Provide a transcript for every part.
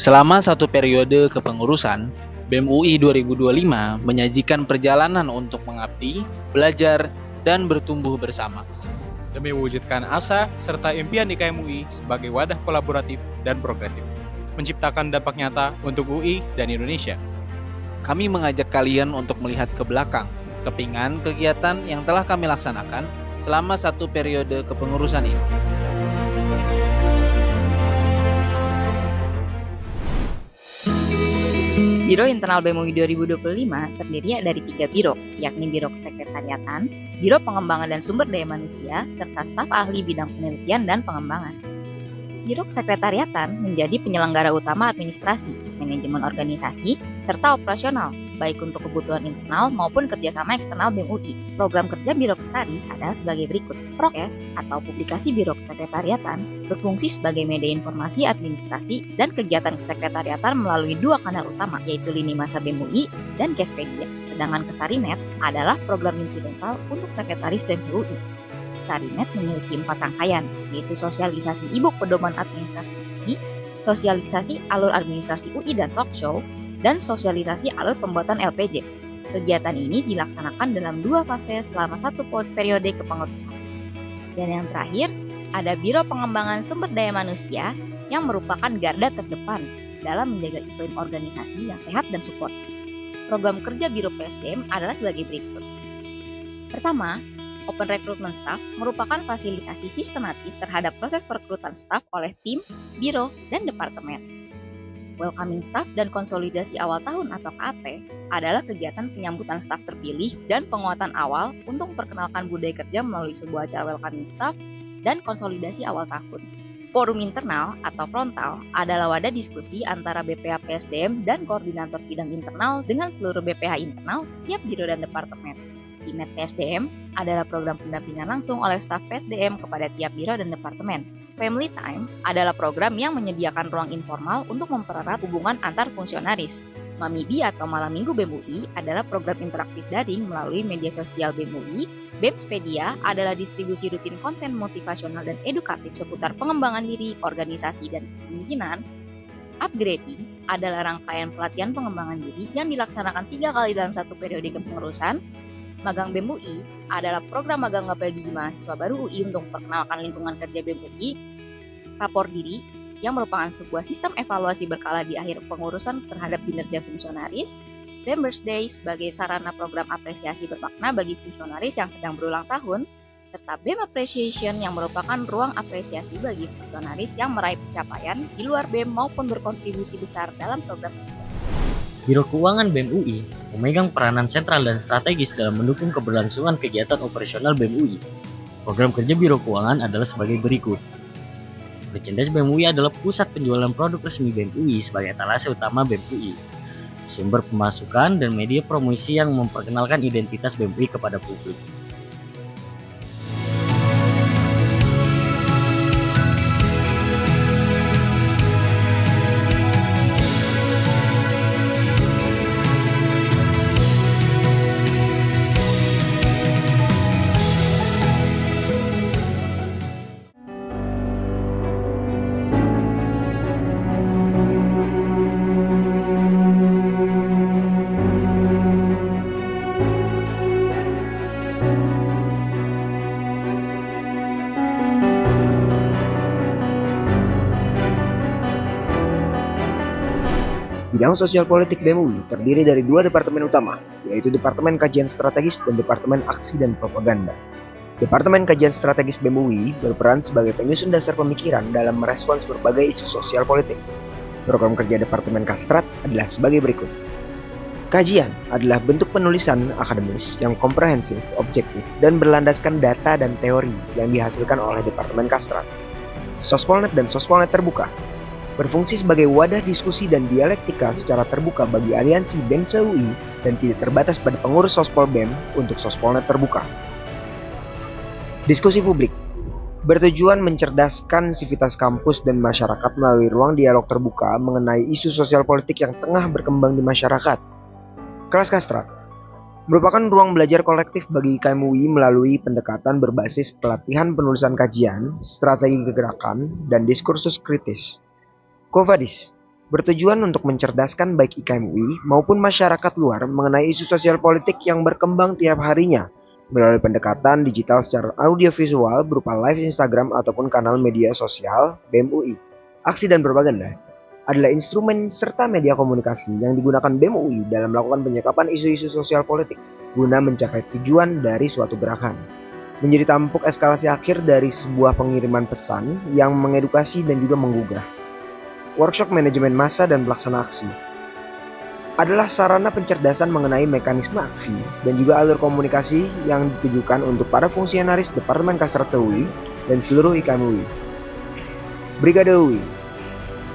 Selama satu periode kepengurusan, BEM UI 2025 menyajikan perjalanan untuk mengabdi, belajar, dan bertumbuh bersama. Demi mewujudkan asa serta impian IKM UI sebagai wadah kolaboratif dan progresif, menciptakan dampak nyata untuk UI dan Indonesia. Kami mengajak kalian untuk melihat ke belakang, kepingan kegiatan yang telah kami laksanakan selama satu periode kepengurusan ini. Biro Internal BEM UI 2025 terdiri dari 3 biro, yakni Biro Kesekretariatan, Biro Pengembangan dan Sumber Daya Manusia, serta staf ahli bidang penelitian dan pengembangan. Biro Kesekretariatan menjadi penyelenggara utama administrasi, manajemen organisasi, serta operasional, baik untuk kebutuhan internal maupun kerjasama eksternal BEM UI. Program kerja Biro Kestari adalah sebagai berikut. Prokes atau publikasi Biro Kesekretariatan berfungsi sebagai media informasi administrasi dan kegiatan kesekretariatan melalui 2 kanal utama, yaitu Lini Masa BEM UI dan Kespedia. Sedangkan Kestarinet adalah program insidental untuk sekretaris BEM UI. Kestarinet memiliki 4 rangkaian, yaitu sosialisasi e-book pedoman administrasi UI, sosialisasi alur administrasi UI dan talk show, dan sosialisasi alur pembuatan LPJ. Kegiatan ini dilaksanakan dalam 2 fase selama 1 periode kepengurusan. Dan yang terakhir, ada Biro Pengembangan Sumber Daya Manusia yang merupakan garda terdepan dalam menjaga iklim organisasi yang sehat dan support. Program kerja Biro PSDM adalah sebagai berikut. Pertama, Open Recruitment Staff merupakan fasilitasi sistematis terhadap proses perekrutan staf oleh tim, biro, dan departemen. Welcoming Staff dan konsolidasi awal tahun atau KAT adalah kegiatan penyambutan staf terpilih dan penguatan awal untuk memperkenalkan budaya kerja melalui sebuah acara Welcoming Staff dan konsolidasi awal tahun. Forum internal atau frontal adalah wadah diskusi antara BPH PSDM dan koordinator bidang internal dengan seluruh BPH internal tiap biro dan departemen. Timet PSDM adalah program pendampingan langsung oleh staf PSDM kepada tiap biro dan departemen. Family Time adalah program yang menyediakan ruang informal untuk mempererat hubungan antar fungsionaris. Mamibi atau Malam Minggu BEM UI adalah program interaktif daring melalui media sosial BEM UI. BEMspedia adalah distribusi rutin konten motivasional dan edukatif seputar pengembangan diri, organisasi, dan kepemimpinan. Upgrading adalah rangkaian pelatihan pengembangan diri yang dilaksanakan 3 kali dalam 1 periode kepengurusan. Magang BEM UI adalah program magang bagi mahasiswa baru UI untuk memperkenalkan lingkungan kerja BEM UI. Rapor diri yang merupakan sebuah sistem evaluasi berkala di akhir pengurusan terhadap kinerja fungsionaris. BEM Birthday sebagai sarana program apresiasi bermakna bagi fungsionaris yang sedang berulang tahun, serta BEM Appreciation yang merupakan ruang apresiasi bagi fungsionaris yang meraih pencapaian di luar BEM maupun berkontribusi besar dalam program. Biro Keuangan BEM UI memegang peranan sentral dan strategis dalam mendukung keberlangsungan kegiatan operasional BEM UI. Program kerja Biro Keuangan adalah sebagai berikut. Merchandise BEM UI adalah pusat penjualan produk resmi BEM UI sebagai etalase utama BEM UI. Sumber pemasukan dan media promosi yang memperkenalkan identitas BEM UI kepada publik. Bidang sosial politik BEM UI terdiri dari 2 departemen utama, yaitu Departemen Kajian Strategis dan Departemen Aksi dan Propaganda. Departemen Kajian Strategis BEM UI berperan sebagai penyusun dasar pemikiran dalam merespons berbagai isu sosial politik. Program kerja Departemen Kastrat adalah sebagai berikut. Kajian adalah bentuk penulisan akademis yang komprehensif, objektif, dan berlandaskan data dan teori yang dihasilkan oleh Departemen Kastrat. Sospolnet dan Sospolnet terbuka berfungsi sebagai wadah diskusi dan dialektika secara terbuka bagi aliansi BEM se-UI dan tidak terbatas pada pengurus Sospol BEM untuk Sospolnet terbuka. Diskusi publik bertujuan mencerdaskan sivitas kampus dan masyarakat melalui ruang dialog terbuka mengenai isu sosial politik yang tengah berkembang di masyarakat. Kelas Kastrat merupakan ruang belajar kolektif bagi IKM UI melalui pendekatan berbasis pelatihan penulisan kajian, strategi gerakan, dan diskursus kritis. Kovadis bertujuan untuk mencerdaskan baik IKM UI maupun masyarakat luar mengenai isu sosial politik yang berkembang tiap harinya melalui pendekatan digital secara audiovisual berupa live Instagram ataupun kanal media sosial BEM UI. Aksi dan propaganda adalah instrumen serta media komunikasi yang digunakan BEM UI dalam melakukan penyikapan isu-isu sosial politik guna mencapai tujuan dari suatu gerakan. Menjadi tampuk eskalasi akhir dari sebuah pengiriman pesan yang mengedukasi dan juga menggugah. Workshop manajemen massa dan pelaksana aksi adalah sarana pencerdasan mengenai mekanisme aksi dan juga alur komunikasi yang ditujukan untuk para fungsionaris Departemen Kasrat UI dan seluruh IKM UI. Brigade UI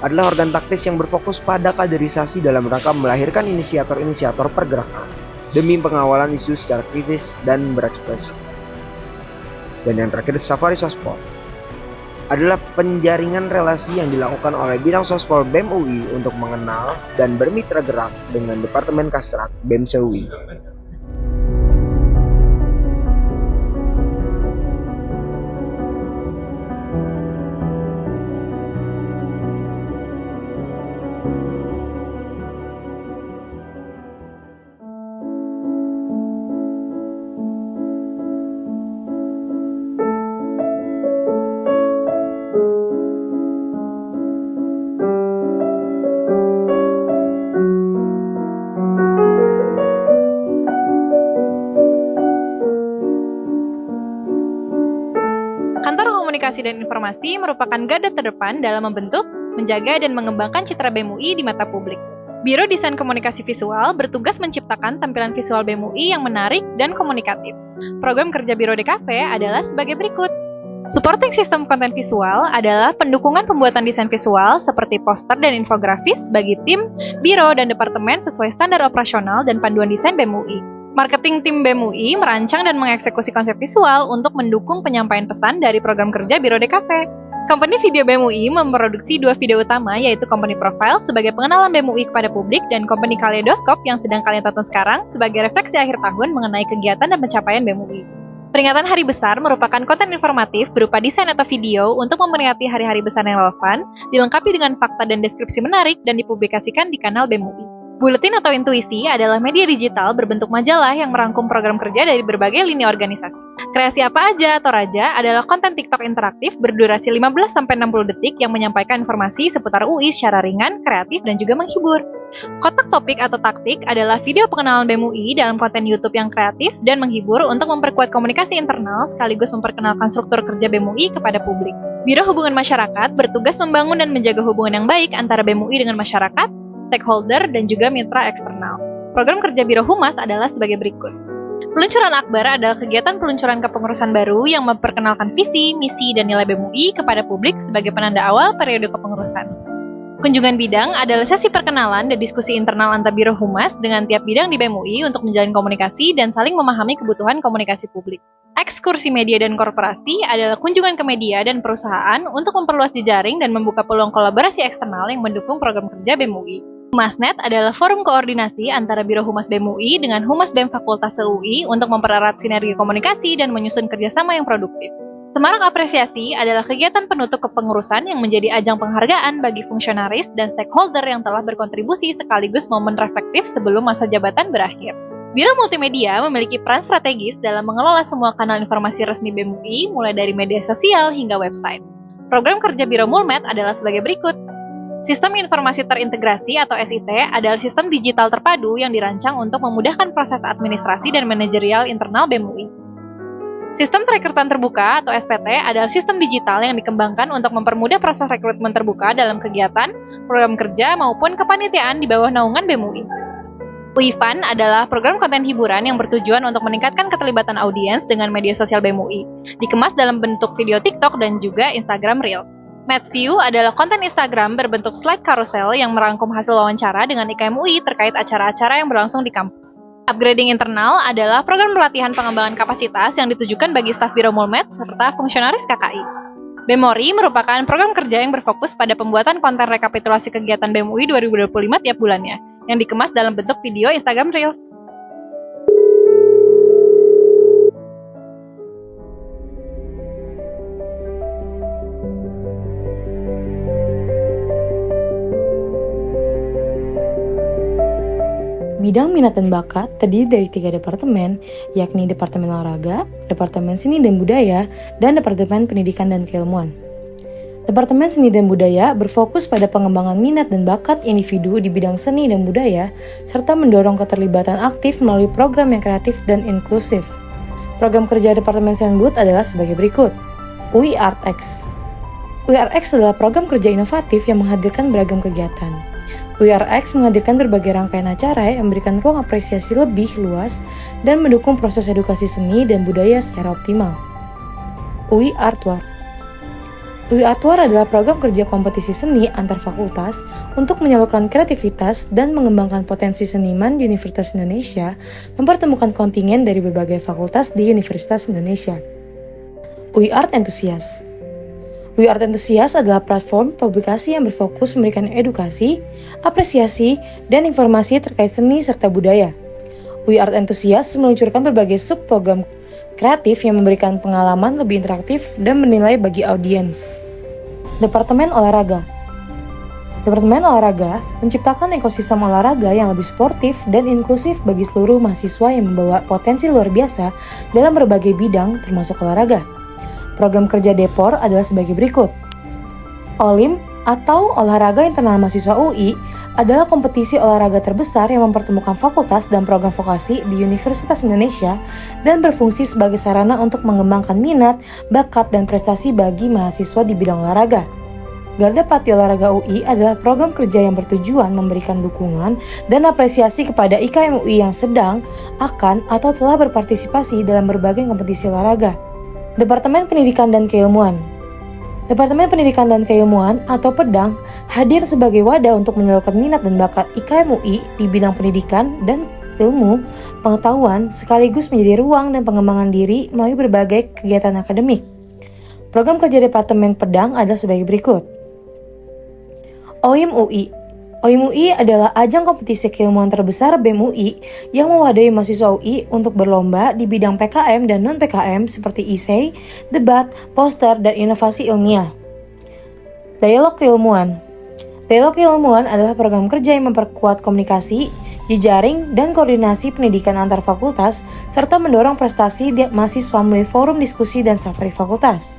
adalah organ taktis yang berfokus pada kaderisasi dalam rangka melahirkan inisiator-inisiator pergerakan demi pengawalan isu secara kritis dan berekspresi. Dan yang terakhir, Safari Sospol adalah penjaringan relasi yang dilakukan oleh bidang Sospol BEM UI untuk mengenal dan bermitra gerak dengan Departemen Kasrat BEM UI. Kantor Komunikasi dan Informasi merupakan garda terdepan dalam membentuk, menjaga, dan mengembangkan citra BEM UI di mata publik. Biro Desain Komunikasi Visual bertugas menciptakan tampilan visual BEM UI yang menarik dan komunikatif. Program kerja Biro DKV adalah sebagai berikut. Supporting System Konten Visual adalah pendukungan pembuatan desain visual seperti poster dan infografis bagi tim, biro, dan departemen sesuai standar operasional dan panduan desain BEM UI. Marketing tim BEM UI merancang dan mengeksekusi konsep visual untuk mendukung penyampaian pesan dari program kerja Biro DKV. Company Video BEM UI memproduksi 2 video utama, yaitu Company Profile sebagai pengenalan BEM UI kepada publik dan Company Kaleidoskop yang sedang kalian tonton sekarang sebagai refleksi akhir tahun mengenai kegiatan dan pencapaian BEM UI. Peringatan Hari Besar merupakan konten informatif berupa desain atau video untuk memperingati hari-hari besar yang relevan, dilengkapi dengan fakta dan deskripsi menarik dan dipublikasikan di kanal BEM UI. Buletin atau Intuisi adalah media digital berbentuk majalah yang merangkum program kerja dari berbagai lini organisasi. Kreasi Apa Aja atau Raja adalah konten TikTok interaktif berdurasi 15-60 detik yang menyampaikan informasi seputar UI secara ringan, kreatif, dan juga menghibur. Kotak Topik atau Taktik adalah video pengenalan BEM UI dalam konten YouTube yang kreatif dan menghibur untuk memperkuat komunikasi internal sekaligus memperkenalkan struktur kerja BEM UI kepada publik. Biro Hubungan Masyarakat bertugas membangun dan menjaga hubungan yang baik antara BEM UI dengan masyarakat, stakeholder, dan juga mitra eksternal. Program kerja Biro Humas adalah sebagai berikut. Peluncuran Akbar adalah kegiatan peluncuran kepengurusan baru yang memperkenalkan visi, misi, dan nilai BEM UI kepada publik sebagai penanda awal periode kepengurusan. Kunjungan bidang adalah sesi perkenalan dan diskusi internal antar Biro Humas dengan tiap bidang di BEM UI untuk menjalin komunikasi dan saling memahami kebutuhan komunikasi publik. Ekskursi media dan korporasi adalah kunjungan ke media dan perusahaan untuk memperluas jejaring dan membuka peluang kolaborasi eksternal yang mendukung program kerja BEM UI. Humasnet adalah forum koordinasi antara Biro Humas BEM UI dengan Humas BEM Fakultas UI untuk mempererat sinergi komunikasi dan menyusun kerjasama yang produktif. Semarak Apresiasi adalah kegiatan penutup kepengurusan yang menjadi ajang penghargaan bagi fungsionaris dan stakeholder yang telah berkontribusi sekaligus momen reflektif sebelum masa jabatan berakhir. Biro Multimedia memiliki peran strategis dalam mengelola semua kanal informasi resmi BEM UI mulai dari media sosial hingga website. Program kerja Biro Mulmed adalah sebagai berikut. Sistem Informasi Terintegrasi atau SIT adalah sistem digital terpadu yang dirancang untuk memudahkan proses administrasi dan manajerial internal BEM UI. Sistem Perekrutan Terbuka atau SPT adalah sistem digital yang dikembangkan untuk mempermudah proses rekrutmen terbuka dalam kegiatan, program kerja, maupun kepanitiaan di bawah naungan BEM UI. UI-Fun adalah program konten hiburan yang bertujuan untuk meningkatkan keterlibatan audiens dengan media sosial BEM UI, dikemas dalam bentuk video TikTok dan juga Instagram Reels. Matchview adalah konten Instagram berbentuk slide carousel yang merangkum hasil wawancara dengan IKM UI terkait acara-acara yang berlangsung di kampus. Upgrading internal adalah program pelatihan pengembangan kapasitas yang ditujukan bagi staf Biro Mulmed serta fungsionaris KKI. Bemori merupakan program kerja yang berfokus pada pembuatan konten rekapitulasi kegiatan BEM UI 2025 tiap bulannya, yang dikemas dalam bentuk video Instagram Reels. Bidang minat dan bakat terdiri dari 3 departemen, yakni Departemen Olahraga, Departemen Seni dan Budaya, dan Departemen Pendidikan dan Keilmuan. Departemen Seni dan Budaya berfokus pada pengembangan minat dan bakat individu di bidang seni dan budaya, serta mendorong keterlibatan aktif melalui program yang kreatif dan inklusif. Program kerja Departemen Senbud adalah sebagai berikut. UI ArtX. UI ArtX adalah program kerja inovatif yang menghadirkan beragam kegiatan. UIRX menghadirkan berbagai rangkaian acara yang memberikan ruang apresiasi lebih luas dan mendukung proses edukasi seni dan budaya secara optimal. UI Artwar. UI Artwar adalah program kerja kompetisi seni antar fakultas untuk menyalurkan kreativitas dan mengembangkan potensi seniman di Universitas Indonesia, mempertemukan kontingen dari berbagai fakultas di Universitas Indonesia. UI Art Enthusiast. UI Art Enthusiast adalah platform publikasi yang berfokus memberikan edukasi, apresiasi, dan informasi terkait seni serta budaya. UI Art Enthusiast meluncurkan berbagai subprogram kreatif yang memberikan pengalaman lebih interaktif dan menilai bagi audiens. Departemen Olahraga. Departemen Olahraga menciptakan ekosistem olahraga yang lebih sportif dan inklusif bagi seluruh mahasiswa yang membawa potensi luar biasa dalam berbagai bidang termasuk olahraga. Program kerja Depor adalah sebagai berikut. OLIM atau Olahraga Internal Mahasiswa UI adalah kompetisi olahraga terbesar yang mempertemukan fakultas dan program vokasi di Universitas Indonesia dan berfungsi sebagai sarana untuk mengembangkan minat, bakat, dan prestasi bagi mahasiswa di bidang olahraga. Garda Pati Olahraga UI adalah program kerja yang bertujuan memberikan dukungan dan apresiasi kepada IKM UI yang sedang, akan, atau telah berpartisipasi dalam berbagai kompetisi olahraga. Departemen Pendidikan dan Keilmuan. Departemen Pendidikan dan Keilmuan atau PEDANG hadir sebagai wadah untuk menyalurkan minat dan bakat IKM UI di bidang pendidikan dan ilmu, pengetahuan, sekaligus menjadi ruang dan pengembangan diri melalui berbagai kegiatan akademik. Program kerja Departemen PEDANG adalah sebagai berikut. OIM UI. OIM UI adalah ajang kompetisi keilmuan terbesar BEM UI yang mewadahi mahasiswa UI untuk berlomba di bidang PKM dan non-PKM seperti essay, debat, poster, dan inovasi ilmiah. Dialog Keilmuan. Dialog Keilmuan adalah program kerja yang memperkuat komunikasi, jejaring, dan koordinasi pendidikan antar fakultas, serta mendorong prestasi mahasiswa melalui forum diskusi dan safari fakultas.